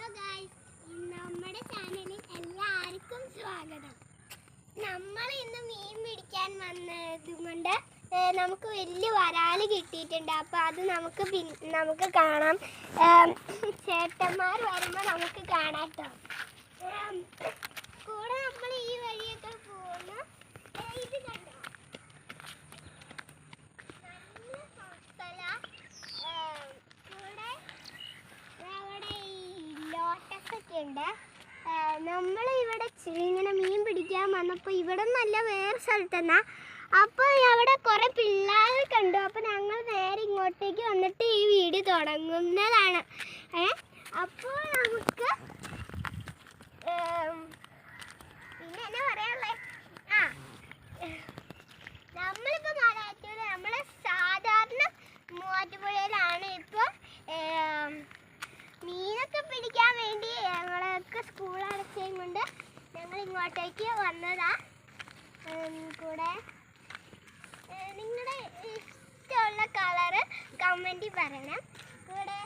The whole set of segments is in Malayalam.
ഹലോ ഗായ്സ്, നമ്മുടെ ചാനലിൽ എല്ലാവർക്കും സ്വാഗതം. നമ്മൾ ഇന്ന് മീൻ പിടിക്കാൻ വന്നതുകൊണ്ട് നമുക്ക് വലിയ വരാൽ കിട്ടിയിട്ടുണ്ട്. അപ്പോൾ അത് നമുക്ക് കാണാം. ചേട്ടന്മാർ വരുമ്പോൾ നമുക്ക് കാണാം കേട്ടോ. കൂടെ നമ്മൾ ഈ വഴിയൊക്കെ പോകുന്നു. ഇത് കണ്ടോ, നല്ല സ്ഥലം. കൂടെ അവിടെ ഈ ലോട്ടസ് ഒക്കെ ഉണ്ട്. നമ്മൾ ഇവിടെ ഇങ്ങനെ മീൻ പിടിക്കാൻ വന്നപ്പോൾ ഇവിടെ നല്ല വേറെ സ്ഥലത്തെന്നാ. അപ്പോൾ അവിടെ കുറേ പിള്ളേർ കണ്ടു. അപ്പോൾ ഞങ്ങൾ നേരെ ഇങ്ങോട്ടേക്ക് വന്നിട്ട് ഈ വീഡിയോ തുടങ്ങുന്നതാണ്. അപ്പോൾ നമുക്ക് പിന്നെ എന്നാ പറയാനുള്ളത്, നമ്മളിപ്പോൾ മലയാറ്റൂര് നമ്മൾ സാധാരണ മൂവാറ്റുപുഴയിലാണ്. ഇപ്പോൾ മീനൊക്കെ പിടിക്കാൻ വേണ്ടി ഞങ്ങളൊക്കെ സ്കൂൾ അടച്ചതും കൊണ്ട് ഞങ്ങൾ ഇങ്ങോട്ടേക്ക് വന്നതാ. കൂടെ നിങ്ങളുടെ ഇഷ്ടമുള്ള കളറ് കമൻറ്റിൽ പറയണം. കൂടെ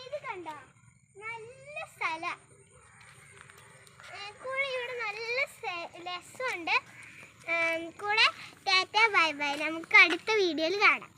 ഇത് കണ്ടോ, നല്ല സ്ഥലം. കൂടെ ഇവിടെ നല്ല രസമുണ്ട്. കൂടെ ടാറ്റ ബൈ ബൈ. നമുക്ക് അടുത്ത വീഡിയോയിൽ കാണാം.